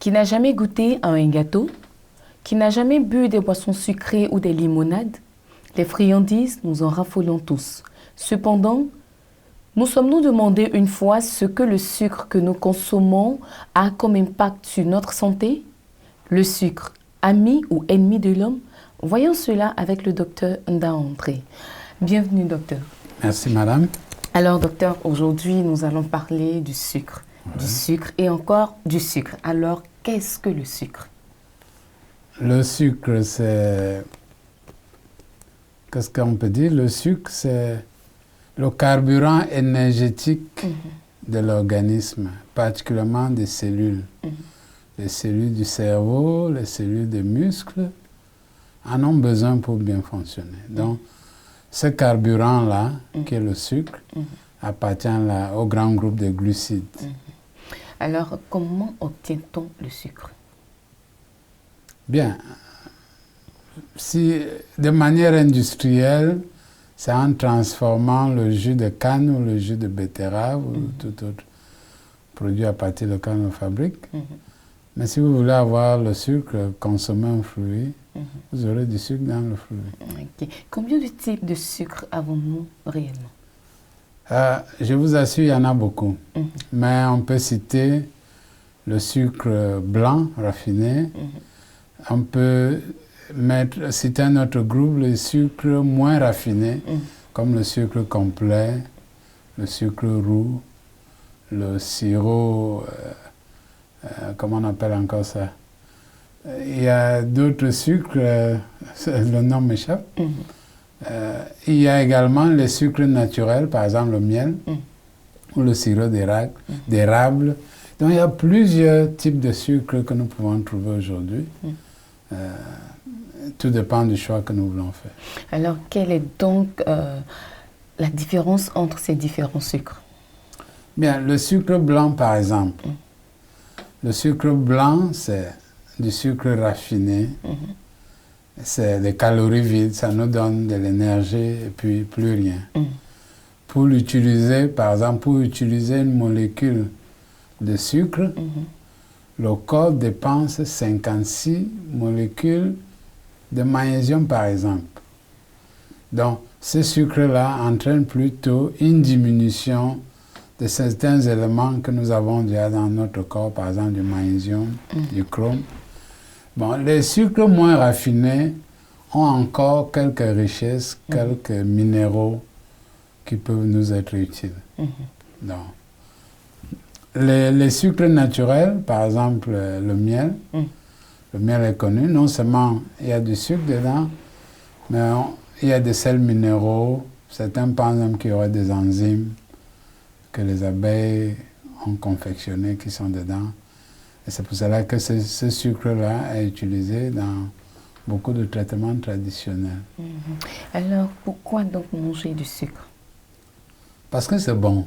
Qui n'a jamais goûté à un gâteau? Qui n'a jamais bu des boissons sucrées ou des limonades? Les friandises, nous en raffolons tous. Cependant, nous sommes-nous demandé une fois ce que le sucre que nous consommons a comme impact sur notre santé? Le sucre, ami ou ennemi de l'homme? Voyons cela avec le docteur Nda André. Bienvenue, docteur. Merci, madame. Alors, docteur, aujourd'hui, nous allons parler du sucre. Du sucre et encore du sucre. Alors, qu'est-ce que le sucre? Le sucre, c'est... Qu'est-ce qu'on peut dire? Le sucre, c'est le carburant énergétique de l'organisme, particulièrement des cellules. Les cellules du cerveau, les cellules des muscles en ont besoin pour bien fonctionner. Donc, ce carburant-là, qui est le sucre, appartient au grand groupe de glucides. Alors, comment obtient-on le sucre? Bien, si de manière industrielle, c'est en transformant le jus de canne ou le jus de betterave ou tout autre produit à partir de canne on fabrique. Mais si vous voulez avoir le sucre, consommer un fruit, vous aurez du sucre dans le fruit. Okay. Combien de types de sucre avons-nous réellement? Je vous assure, il y en a beaucoup. Mais on peut citer le sucre blanc raffiné. On peut citer un autre groupe, le sucre moins raffiné, comme le sucre complet, le sucre roux, le sirop, comment on appelle encore ça? Il y a d'autres sucres, le nom m'échappe. Il y a également les sucres naturels, par exemple le miel ou le sirop d'érable. Donc il y a plusieurs types de sucres que nous pouvons trouver aujourd'hui. Tout dépend du choix que nous voulons faire. Alors, quelle est donc la différence entre ces différents sucres? Bien, le sucre blanc, par exemple. Le sucre blanc, c'est du sucre raffiné. C'est des calories vides, ça nous donne de l'énergie et puis plus rien. Pour l'utiliser, par exemple, pour utiliser une molécule de sucre, le corps dépense 56 molécules de magnésium, par exemple. Donc, ce sucre-là entraîne plutôt une diminution de certains éléments que nous avons déjà dans notre corps, par exemple du magnésium, du chrome. Bon, les sucres moins raffinés ont encore quelques richesses, quelques minéraux qui peuvent nous être utiles. Donc, les sucres naturels, par exemple le miel est connu. Non seulement il y a du sucre dedans, mais il y a des sels minéraux. Certains pensent qu'il y aurait des enzymes que les abeilles ont confectionnées qui sont dedans. Et c'est pour cela que ce sucre-là est utilisé dans beaucoup de traitements traditionnels. Alors, pourquoi donc manger du sucre? Parce que c'est bon.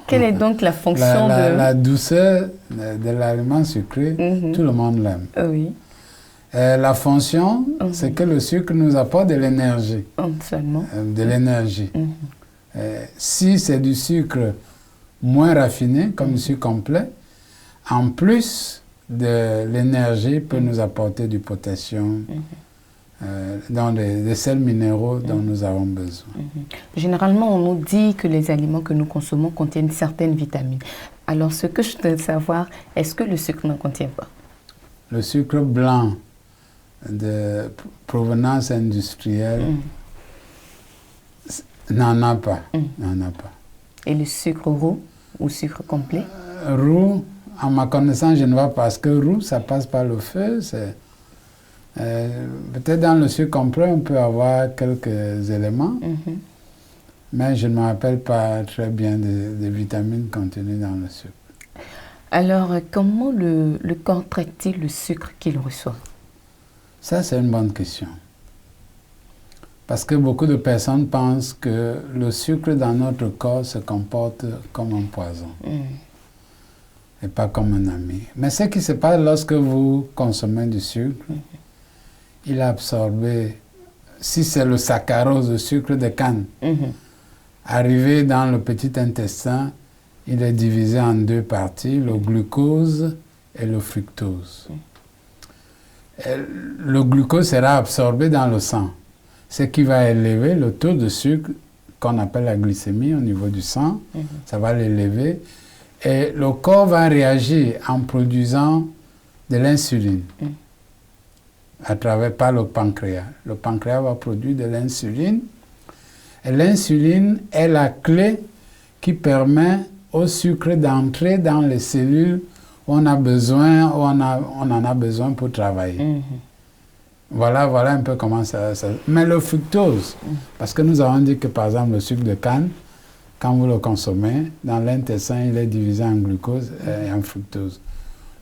Quelle est donc la fonction de... La douceur de l'aliment sucré, tout le monde l'aime. Oui. La fonction, c'est que le sucre nous apporte de l'énergie. Seulement. De l'énergie. Si c'est du sucre moins raffiné, comme le sucre complet, en plus de l'énergie, peut nous apporter du potassium, dans des sels minéraux dont nous avons besoin. Généralement, on nous dit que les aliments que nous consommons contiennent certaines vitamines. Alors, ce que je veux savoir, est-ce que le sucre n'en contient pas? Le sucre blanc de provenance industrielle n'en a pas. N'en a pas. Et le sucre roux ou sucre complet? Roux, à ma connaissance, je ne vois pas, parce que roux, ça passe par le feu. Peut-être dans le sucre complet, on peut avoir quelques éléments, mais je ne me rappelle pas très bien des vitamines contenues dans le sucre. Alors, comment le corps traite-t-il le sucre qu'il reçoit? Ça, c'est une bonne question. Parce que beaucoup de personnes pensent que le sucre dans notre corps se comporte comme un poison et pas comme un ami. Mais ce qui se passe lorsque vous consommez du sucre, il est absorbé, si c'est le saccharose, le sucre de canne, arrivé dans le petit intestin, il est divisé en deux parties, le glucose et le fructose. Et le glucose sera absorbé dans le sang, ce qui va élever le taux de sucre qu'on appelle la glycémie au niveau du sang. Ça va l'élever et le corps va réagir en produisant de l'insuline par le pancréas. Le pancréas va produire de l'insuline et l'insuline est la clé qui permet au sucre d'entrer dans les cellules où on a besoin, où on en a besoin pour travailler. Voilà un peu comment ça... Mais le fructose, parce que nous avons dit que par exemple le sucre de canne, quand vous le consommez, dans l'intestin, il est divisé en glucose et en fructose.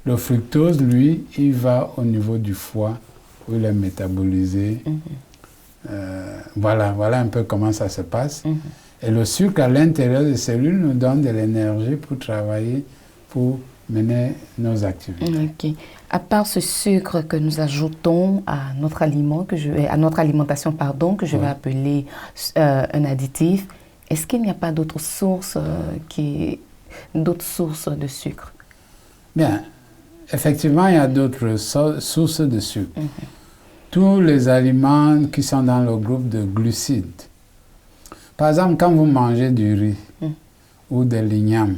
Le fructose, lui, il va au niveau du foie, où il est métabolisé. Voilà un peu comment ça se passe. Et le sucre à l'intérieur des cellules nous donne de l'énergie pour travailler, pour mener nos activités. Ok. À part ce sucre que nous ajoutons à notre aliment, à notre alimentation, pardon, que je vais appeler un additif, est-ce qu'il n'y a pas d'autres sources de sucre? Bien, effectivement, il y a d'autres sources de sucre. Tous les aliments qui sont dans le groupe de glucides. Par exemple, quand vous mangez du riz ou de l'igname,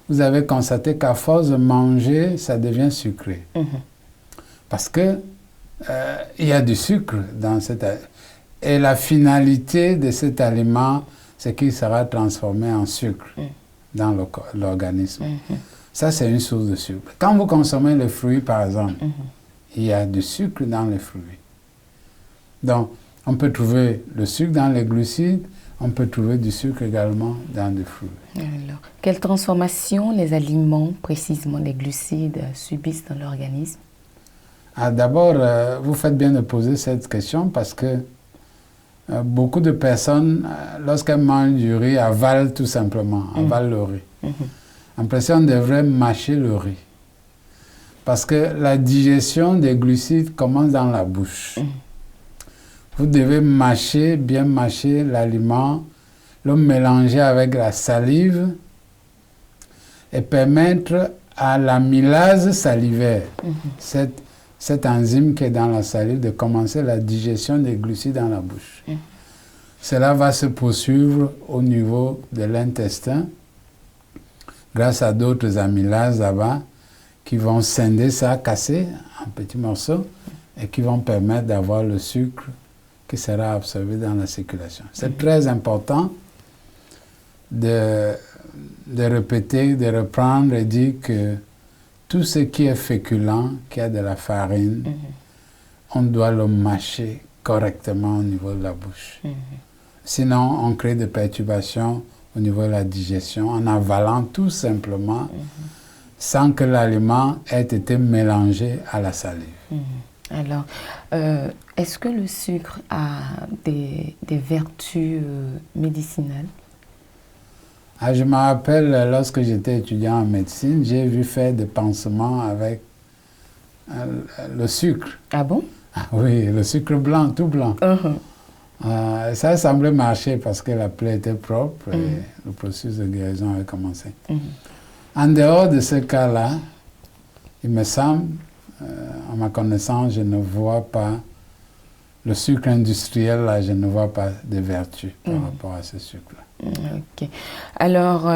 vous avez constaté qu'à force de manger, ça devient sucré. Parce que il y a du sucre dans cet aliment. Et la finalité de cet aliment, c'est qu'il sera transformé en sucre dans l'organisme. Ça, c'est une source de sucre. Quand vous consommez les fruits, par exemple, il y a du sucre dans les fruits. Donc, on peut trouver le sucre dans les glucides, on peut trouver du sucre également dans les fruits. Alors, quelle transformation les aliments, précisément les glucides, subissent dans l'organisme? D'abord, vous faites bien de poser cette question parce que beaucoup de personnes, lorsqu'elles mangent du riz, avalent tout simplement, avalent le riz. L'impression qu'on devrait mâcher le riz. Parce que la digestion des glucides commence dans la bouche. Vous devez mâcher, bien mâcher l'aliment, le mélanger avec la salive et permettre à l'amylase salivaire, cette enzyme qui est dans la salive, de commencer la digestion des glucides dans la bouche. Cela va se poursuivre au niveau de l'intestin grâce à d'autres amylases là-bas qui vont scinder ça, casser en petits morceaux et qui vont permettre d'avoir le sucre qui sera absorbé dans la circulation. C'est très important de répéter, de reprendre et dire que tout ce qui est féculent, qui a de la farine, on doit le mâcher correctement au niveau de la bouche. Sinon, on crée des perturbations au niveau de la digestion en avalant tout simplement sans que l'aliment ait été mélangé à la salive. Alors, est-ce que le sucre a des vertus médicinales? Je me rappelle, lorsque j'étais étudiant en médecine, j'ai vu faire des pansements avec le sucre. Ah bon? Oui, le sucre blanc, tout blanc. Ça semblait marcher parce que la plaie était propre et le processus de guérison avait commencé. En dehors de ce cas-là, il me semble, à ma connaissance, je ne vois pas le sucre industriel, là, je ne vois pas de vertu par rapport à ce sucre-là. Ok. Alors,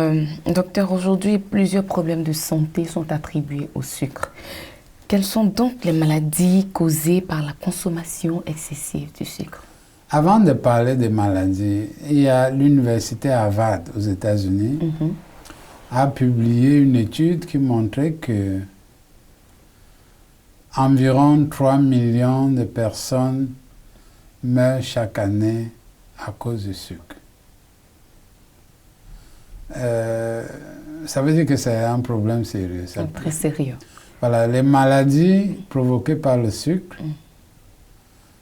docteur, aujourd'hui, plusieurs problèmes de santé sont attribués au sucre. Quelles sont donc les maladies causées par la consommation excessive du sucre? Avant de parler des maladies, il y a l'université Harvard aux États-Unis a publié une étude qui montrait que environ 3 millions de personnes meurent chaque année à cause du sucre. Ça veut dire que c'est un problème sérieux. Très sérieux. Voilà, les maladies provoquées par le sucre.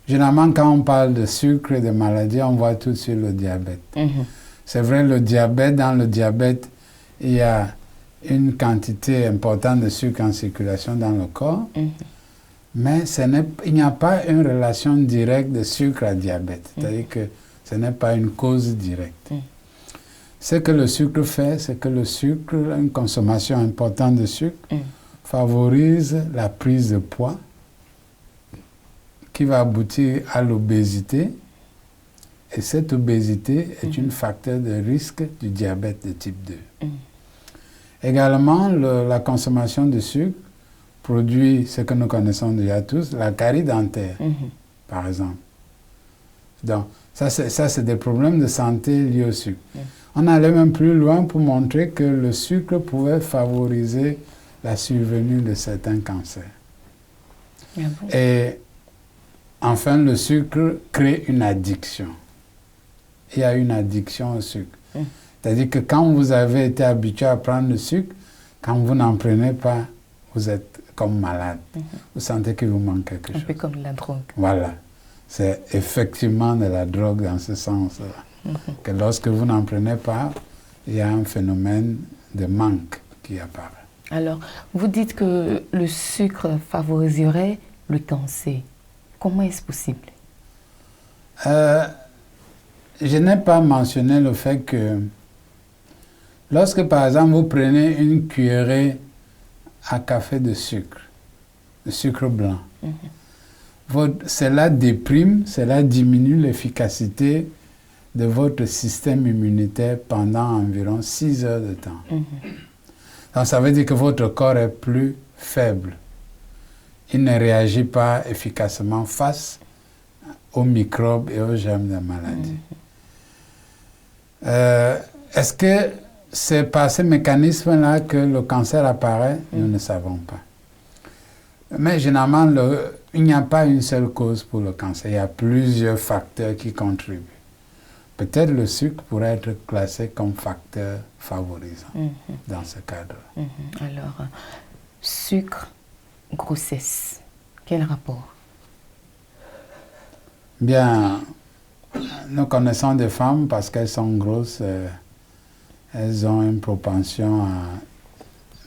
Généralement, quand on parle de sucre et de maladies, on voit tout de suite le diabète. C'est vrai, le diabète, dans le diabète, il y a une quantité importante de sucre en circulation dans le corps, mais il n'y a pas une relation directe de sucre à diabète. C'est-à-dire que ce n'est pas une cause directe. Ce que le sucre fait, c'est que le sucre, une consommation importante de sucre, favorise la prise de poids qui va aboutir à l'obésité. Et cette obésité est un facteur de risque du diabète de type 2. Également, la consommation de sucre produit ce que nous connaissons déjà tous, la carie dentaire, par exemple. Donc, ça, c'est des problèmes de santé liés au sucre. On allait même plus loin pour montrer que le sucre pouvait favoriser la survenue de certains cancers. Ah bon? Et enfin, le sucre crée une addiction. Il y a une addiction au sucre. C'est-à-dire que quand vous avez été habitué à prendre le sucre, quand vous n'en prenez pas, vous êtes comme malade. Vous sentez qu'il vous manque quelque chose. Un peu comme la drogue. Voilà. C'est effectivement de la drogue dans ce sens-là. Que lorsque vous n'en prenez pas, il y a un phénomène de manque qui apparaît. Alors, vous dites que le sucre favoriserait le cancer. Comment est-ce possible? Je n'ai pas mentionné le fait que lorsque, par exemple, vous prenez une cuillerée à café de sucre blanc, cela déprime, cela diminue l'efficacité de votre système immunitaire pendant environ 6 heures de temps. Donc, ça veut dire que votre corps est plus faible. Il ne réagit pas efficacement face aux microbes et aux germes de la maladie. Est-ce que c'est par ce mécanisme-là que le cancer apparaît? Nous ne savons pas. Mais généralement, il n'y a pas une seule cause pour le cancer. Il y a plusieurs facteurs qui contribuent. Peut-être le sucre pourrait être classé comme facteur favorisant dans ce cadre. Alors, sucre, grossesse, quel rapport? Bien, nous connaissons des femmes parce qu'elles sont grosses, elles ont une propension à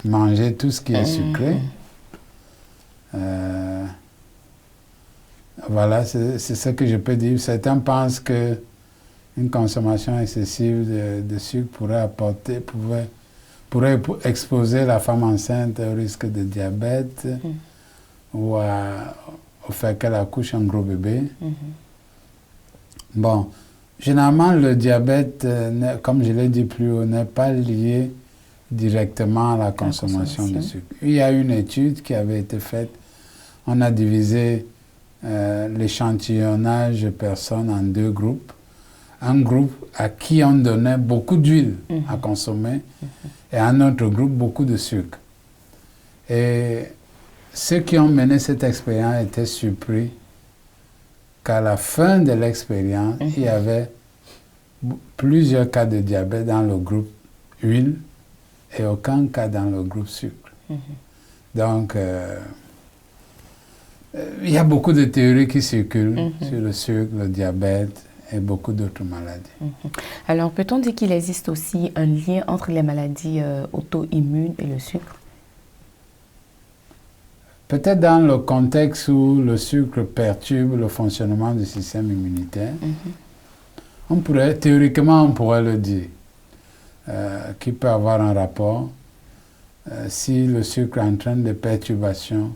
manger tout ce qui est sucré. Voilà, c'est ce que je peux dire. Certains pensent que une consommation excessive de sucre pourrait exposer la femme enceinte au risque de diabète ou au fait qu'elle accouche un gros bébé. Bon, généralement, le diabète, comme je l'ai dit plus haut, n'est pas lié directement à la consommation de sucre. Il y a une étude qui avait été faite. On a divisé l'échantillonnage de personnes en 2 groupes. Un groupe à qui on donnait beaucoup d'huile à consommer et un autre groupe beaucoup de sucre. Et ceux qui ont mené cette expérience étaient surpris qu'à la fin de l'expérience, il y avait plusieurs cas de diabète dans le groupe huile et aucun cas dans le groupe sucre. Donc, il y a beaucoup de théories qui circulent sur le sucre, le diabète et beaucoup d'autres maladies. Alors, peut-on dire qu'il existe aussi un lien entre les maladies auto-immunes et le sucre? Peut-être dans le contexte où le sucre perturbe le fonctionnement du système immunitaire, théoriquement, on pourrait le dire, qu'il peut avoir un rapport. Si le sucre entraîne des perturbations,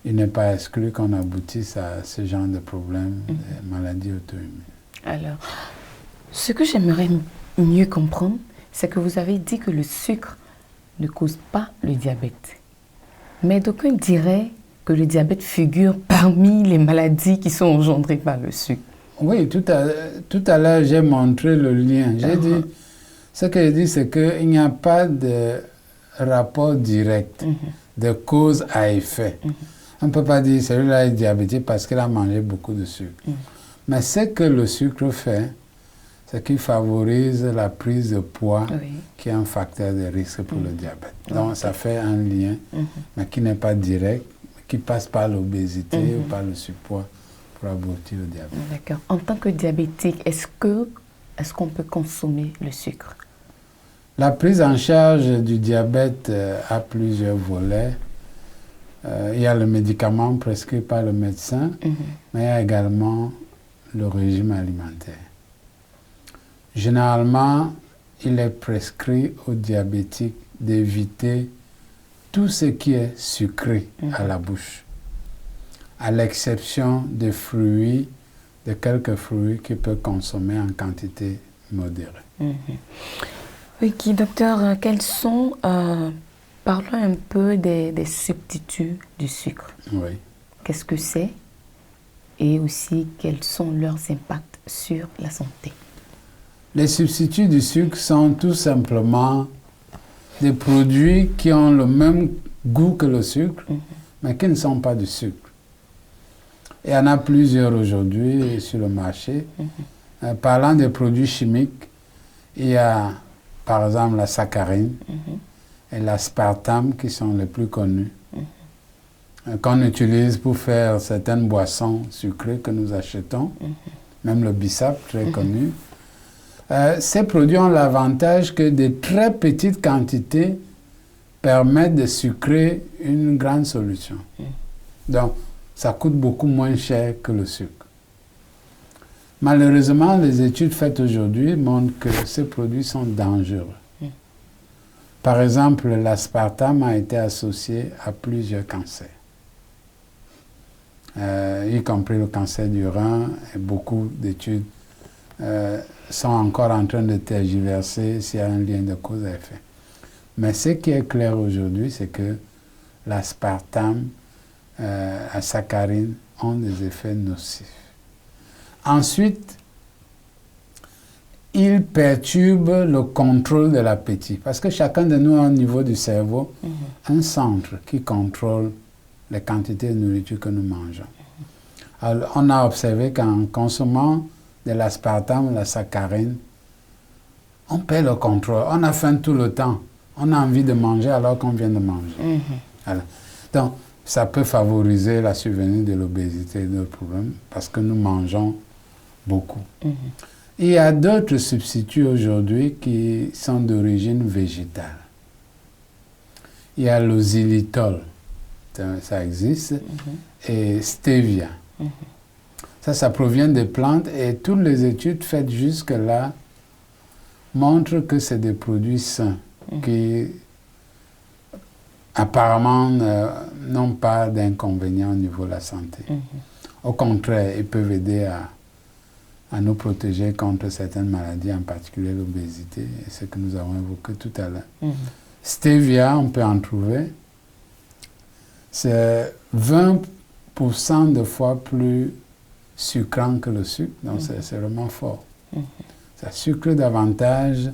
il n'est pas exclu qu'on aboutisse à ce genre de problème, de maladies auto-immunes. Alors, ce que j'aimerais mieux comprendre, c'est que vous avez dit que le sucre ne cause pas le diabète. Mais d'aucuns diraient que le diabète figure parmi les maladies qui sont engendrées par le sucre. Oui, tout à l'heure, j'ai montré le lien. J'ai dit, ce que j'ai dit, c'est qu'il n'y a pas de rapport direct de cause à effet. On ne peut pas dire celui-là est diabétique parce qu'il a mangé beaucoup de sucre. Mais ce que le sucre fait, c'est qu'il favorise la prise de poids, qui est un facteur de risque pour le diabète. Donc ça fait un lien, mais qui n'est pas direct, qui passe par l'obésité ou par le surpoids pour aboutir au diabète. D'accord. En tant que diabétique, est-ce qu'on peut consommer le sucre? La prise en charge du diabète a plusieurs volets. Il y a le médicament prescrit par le médecin, mais il y a également le régime alimentaire. Généralement, il est prescrit aux diabétiques d'éviter tout ce qui est sucré à la bouche, à l'exception des fruits, de quelques fruits qu'il peut consommer en quantité modérée. Ok, docteur, quels sont, parlons un peu des substituts du sucre. Oui. Qu'est-ce que c'est et aussi quels sont leurs impacts sur la santé? Les substituts du sucre sont tout simplement des produits qui ont le même goût que le sucre, mais qui ne sont pas du sucre. Il y en a plusieurs aujourd'hui sur le marché. Parlant des produits chimiques, il y a par exemple la saccharine et l'aspartame qui sont les plus connus, qu'on utilise pour faire certaines boissons sucrées que nous achetons, même le bissap très connu. Ces produits ont l'avantage que de très petites quantités permettent de sucrer une grande solution. Donc, ça coûte beaucoup moins cher que le sucre. Malheureusement, les études faites aujourd'hui montrent que ces produits sont dangereux. Par exemple, l'aspartame a été associé à plusieurs cancers, y compris le cancer du rein, et beaucoup d'études sont encore en train de tergiverser s'il y a un lien de cause à effet. Mais ce qui est clair aujourd'hui, c'est que l'aspartame, la saccharine ont des effets nocifs. Ensuite, il perturbe le contrôle de l'appétit, parce que chacun de nous a au niveau du cerveau un centre qui contrôle les quantités de nourriture que nous mangeons. Alors, on a observé qu'en consommant de l'aspartame, la saccharine, on perd le contrôle. On a faim tout le temps. On a envie de manger alors qu'on vient de manger. Voilà. Donc, ça peut favoriser la survenue de l'obésité et d'autres problèmes parce que nous mangeons beaucoup. Il y a d'autres substituts aujourd'hui qui sont d'origine végétale. Il y a le xylitol, ça existe, et stevia. Ça provient des plantes et toutes les études faites jusque-là montrent que c'est des produits sains qui apparemment n'ont pas d'inconvénients au niveau de la santé. Au contraire, ils peuvent aider à nous protéger contre certaines maladies, en particulier l'obésité, et ce que nous avons évoqué tout à l'heure. Stevia, on peut en trouver. C'est 20% de fois plus sucrant que le sucre, donc c'est vraiment fort. Ça sucre davantage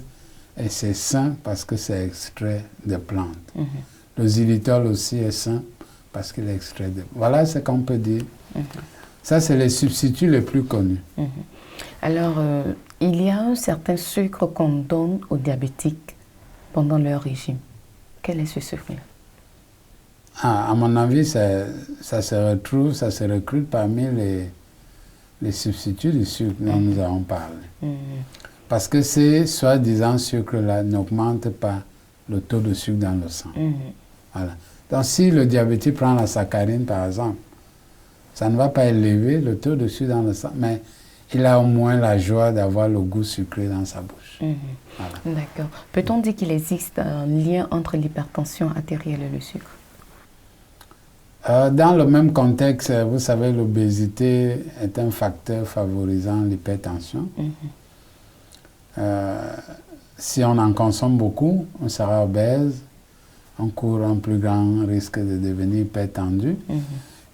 et c'est sain parce que c'est extrait de plantes. Le xylitol aussi est sain parce qu'il est extrait de... Voilà ce qu'on peut dire. Ça, c'est les substituts les plus connus. Alors, il y a un certain sucre qu'on donne aux diabétiques pendant leur régime. Quel est ce sucre-là? À mon avis, ça se retrouve, ça se recrute parmi les substituts du sucre dont nous avons parlé. Parce que ces soi-disant sucres-là n'augmentent pas le taux de sucre dans le sang. Voilà. Donc, si le diabétique prend la saccharine, par exemple, ça ne va pas élever le taux de sucre dans le sang, mais il a au moins la joie d'avoir le goût sucré dans sa bouche. Voilà. D'accord. Peut-on dire qu'il existe un lien entre l'hypertension artérielle et le sucre? Dans le même contexte, vous savez, l'obésité est un facteur favorisant l'hypertension. Si on en consomme beaucoup, on sera obèse, on court un plus grand risque de devenir hypertendu.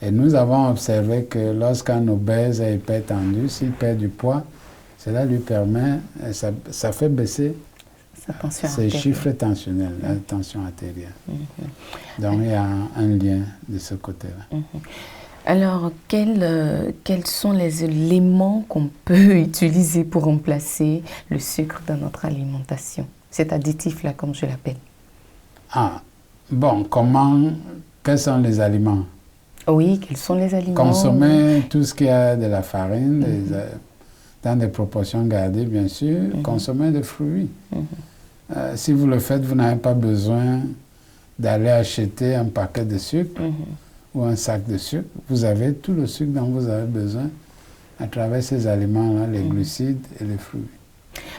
Et nous avons observé que lorsqu'un obèse est hypertendu, s'il perd du poids, cela lui permet, ça fait baisser ses chiffres tensionnels, la tension artérielle. Donc il y a un lien de ce côté-là. Alors, quels sont les éléments qu'on peut utiliser pour remplacer le sucre dans notre alimentation? Cet additif-là, comme je l'appelle. Bon, quels sont les aliments? Oui, quels sont les aliments? Consommer tout ce qui a de la farine, dans des proportions gardées, bien sûr. Consommer des fruits. Si vous le faites, vous n'avez pas besoin d'aller acheter un paquet de sucre ou un sac de sucre. Vous avez tout le sucre dont vous avez besoin à travers ces aliments-là, les glucides et les fruits.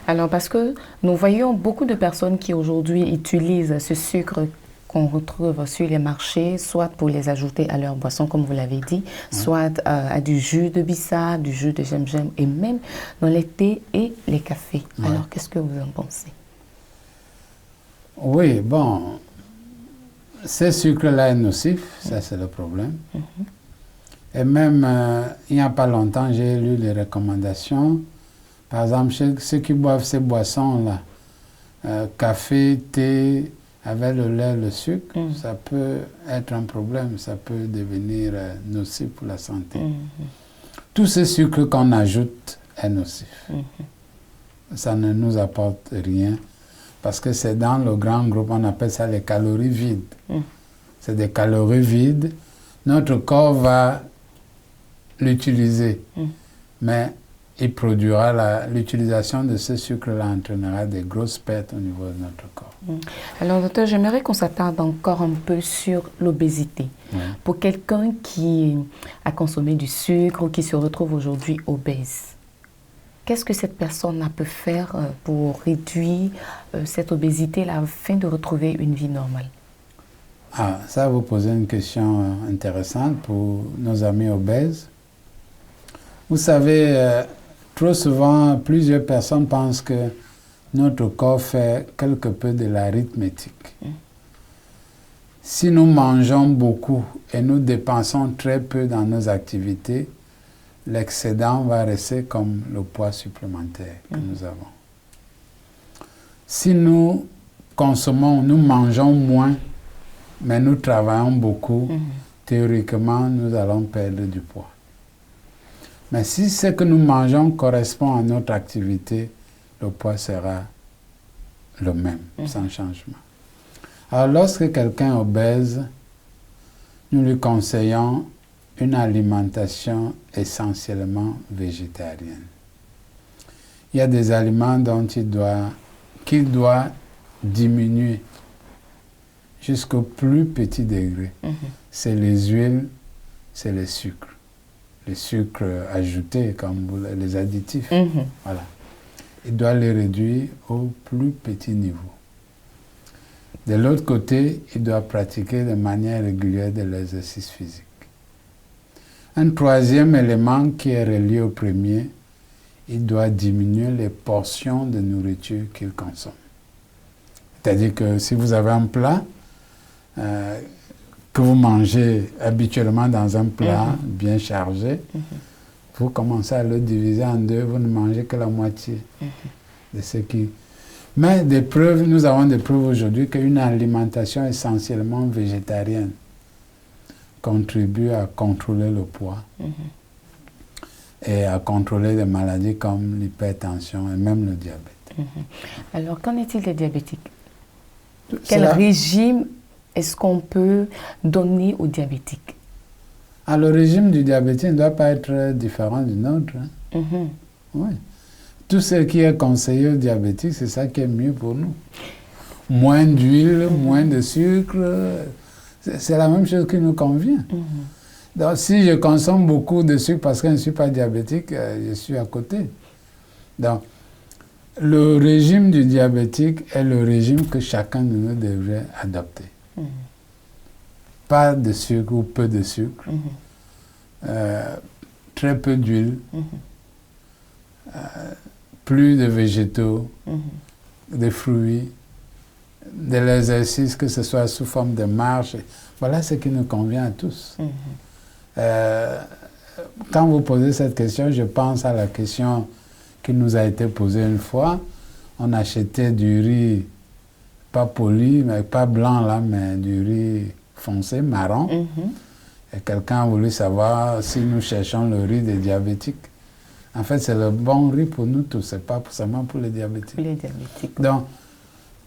Alors, parce que nous voyons beaucoup de personnes qui aujourd'hui utilisent ce sucre qu'on retrouve sur les marchés, soit pour les ajouter à leur boisson, comme vous l'avez dit, soit à du jus de bissap, du jus de gingembre, et même dans les thés et les cafés. Alors, qu'est-ce que vous en pensez? Oui, bon, ces sucres-là sont nocifs, ça c'est le problème. Et même, il n'y a pas longtemps, j'ai lu les recommandations. Par exemple, ceux qui boivent ces boissons-là, café, thé, avec le lait, le sucre, ça peut être un problème, ça peut devenir nocif pour la santé. Tous ces sucres qu'on ajoute est nocif. Ça ne nous apporte rien parce que c'est dans le grand groupe, on appelle ça les calories vides. C'est des calories vides. Notre corps va l'utiliser, mais il produira l'utilisation de ce sucre-là entraînera des grosses pertes au niveau de notre corps. Alors, docteur, j'aimerais qu'on s'attarde encore un peu sur l'obésité. Pour quelqu'un qui a consommé du sucre ou qui se retrouve aujourd'hui obèse, qu'est-ce que cette personne peut faire pour réduire cette obésité-là afin de retrouver une vie normale? Ah, ça, vous posez une question intéressante pour nos amis obèses. Vous savez, trop souvent, plusieurs personnes pensent que notre corps fait quelque peu de l'arithmétique. Si nous mangeons beaucoup et nous dépensons très peu dans nos activités, l'excédent va rester comme le poids supplémentaire que nous avons. Si nous consommons, nous mangeons moins, mais nous travaillons beaucoup, théoriquement, nous allons perdre du poids. Mais si ce que nous mangeons correspond à notre activité, le poids sera le même, sans changement. Alors, lorsque quelqu'un est obèse, nous lui conseillons une alimentation essentiellement végétarienne. Il y a des aliments dont qu'il doit diminuer jusqu'au plus petit degré. C'est les huiles, c'est les sucres. Les sucres ajoutés, comme les additifs. Voilà. Il doit les réduire au plus petit niveau. De l'autre côté, il doit pratiquer de manière régulière de l'exercice physique. Un troisième élément qui est relié au premier, il doit diminuer les portions de nourriture qu'il consomme. C'est-à-dire que si vous avez un plat que vous mangez habituellement dans un plat bien chargé, vous commencez à le diviser en deux, vous ne mangez que la moitié de ce qui... Mais nous avons des preuves aujourd'hui qu'une alimentation essentiellement végétarienne contribue à contrôler le poids et à contrôler des maladies comme l'hypertension et même le diabète. Alors, qu'en est-il des diabétiques? Quel régime est-ce qu'on peut donner aux diabétiques? Le régime du diabétique ne doit pas être différent du nôtre. Oui. Tout ce qui est conseillé aux diabétiques, c'est ça qui est mieux pour nous. Moins d'huile, moins de sucre, c'est la même chose qui nous convient. Donc, si je consomme beaucoup de sucre parce que je ne suis pas diabétique, je suis à côté. Donc, le régime du diabétique est le régime que chacun de nous devrait adopter. Pas de sucre ou peu de sucre, très peu d'huile, plus de végétaux, des fruits, de l'exercice, que ce soit sous forme de marche. Voilà ce qui nous convient à tous. Quand vous posez cette question, je pense à la question qui nous a été posée une fois. On achetait du riz, pas poli, mais pas blanc là, mais du riz foncé, marron. Et quelqu'un a voulu savoir si nous cherchons le riz des diabétiques. En fait, c'est le bon riz pour nous tous, c'est pas seulement pour les diabétiques. Les diabétiques. Donc,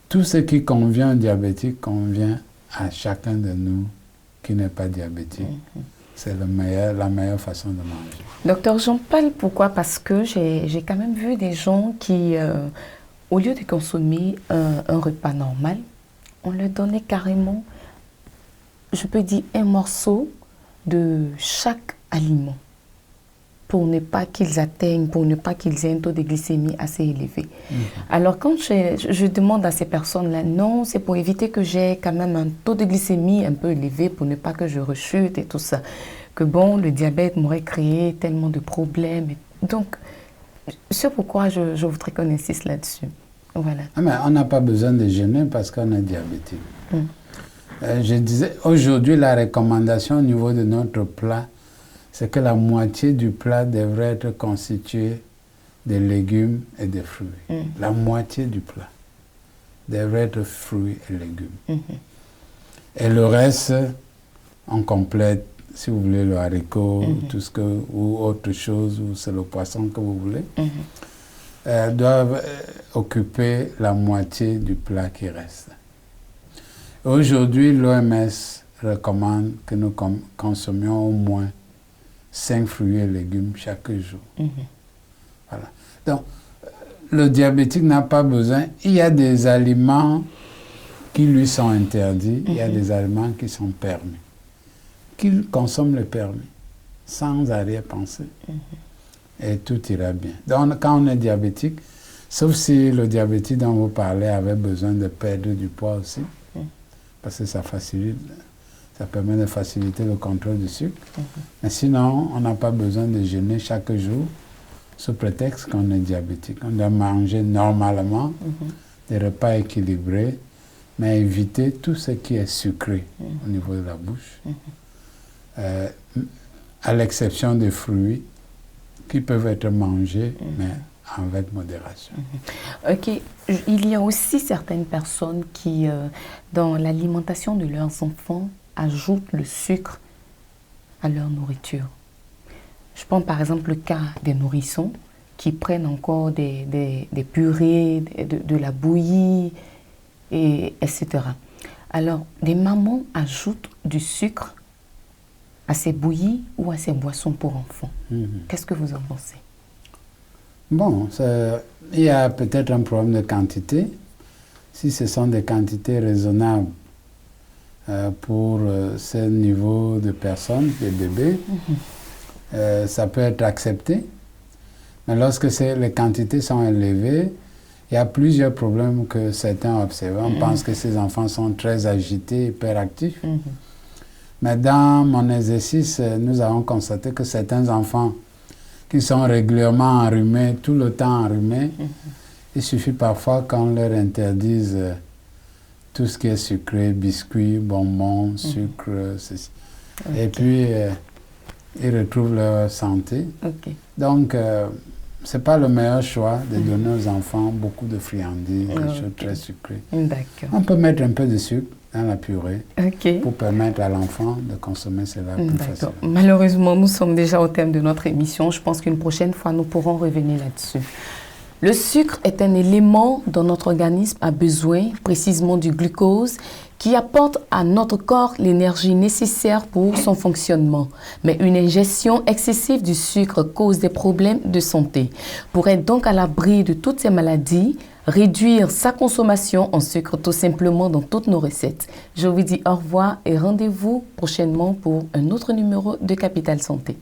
tout ce qui convient aux diabétiques convient à chacun de nous qui n'est pas diabétique. C'est la meilleure façon de manger. Docteur, j'en parle pourquoi? Parce que j'ai quand même vu des gens qui, au lieu de consommer un repas normal, on leur donnait carrément, je peux dire, un morceau de chaque aliment. pour ne pas qu'ils atteignent, pour ne pas qu'ils aient un taux de glycémie assez élevé. Alors quand je demande à ces personnes-là, non, c'est pour éviter que j'ai quand même un taux de glycémie un peu élevé, pour ne pas que je rechute et tout ça. Que bon, le diabète m'aurait créé tellement de problèmes. Donc, c'est pourquoi je voudrais qu'on insiste là-dessus. Voilà. Ah, mais on n'a pas besoin de jeûner parce qu'on est diabétique. Je disais, aujourd'hui, la recommandation au niveau de notre plat, c'est que la moitié du plat devrait être constituée de légumes et de fruits. La moitié du plat devrait être fruits et légumes. Et le reste, on complète, si vous voulez, le haricot, tout ce que, ou autre chose, ou c'est le poisson que vous voulez, doivent occuper la moitié du plat qui reste. Aujourd'hui, l'OMS recommande que nous consommions au moins 5 fruits et légumes chaque jour. Voilà. Donc, le diabétique n'a pas besoin. Il y a des aliments qui lui sont interdits, il y a des aliments qui sont permis. Qu'il consomme le permis, sans arrière-pensée. Et tout ira bien. Donc, quand on est diabétique, sauf si le diabétique dont vous parlez avait besoin de perdre du poids aussi, parce que ça facilite, ça permet de faciliter le contrôle du sucre. Mais sinon, on n'a pas besoin de jeûner chaque jour sous prétexte qu'on est diabétique. On doit manger normalement, des repas équilibrés, mais éviter tout ce qui est sucré au niveau de la bouche, à l'exception des fruits qui peuvent être mangés, mais avec modération. Ok, il y a aussi certaines personnes qui, dans l'alimentation de leurs enfants, ajoutent le sucre à leur nourriture. Je prends par exemple le cas des nourrissons qui prennent encore des purées, de la bouillie, etc. Alors, les mamans ajoutent du sucre à ces bouillies ou à ces boissons pour enfants. Qu'est-ce que vous en pensez? Bon, il y a peut-être un problème de quantité. Si ce sont des quantités raisonnables pour ce niveau de personnes, des bébés, ça peut être accepté. Mais lorsque les quantités sont élevées, il y a plusieurs problèmes que certains observent. On pense que ces enfants sont très agités, hyperactifs. Mais dans mon exercice, nous avons constaté que certains enfants qui sont régulièrement enrhumés, tout le temps enrhumés, il suffit parfois qu'on leur interdise tout ce qui est sucré, biscuits, bonbons, sucre, ceci. Et puis, ils retrouvent leur santé. Donc, ce n'est pas le meilleur choix de donner aux enfants beaucoup de friandises, des choses très sucrées. On peut mettre un peu de sucre dans la purée pour permettre à l'enfant de consommer cela plus facilement. Malheureusement, nous sommes déjà au terme de notre émission. Je pense qu'une prochaine fois, nous pourrons revenir là-dessus. Le sucre est un élément dont notre organisme a besoin, précisément du glucose, qui apporte à notre corps l'énergie nécessaire pour son fonctionnement. Mais une ingestion excessive du sucre cause des problèmes de santé. Pour être donc à l'abri de toutes ces maladies, réduire sa consommation en sucre tout simplement dans toutes nos recettes. Je vous dis au revoir et rendez-vous prochainement pour un autre numéro de Capital Santé.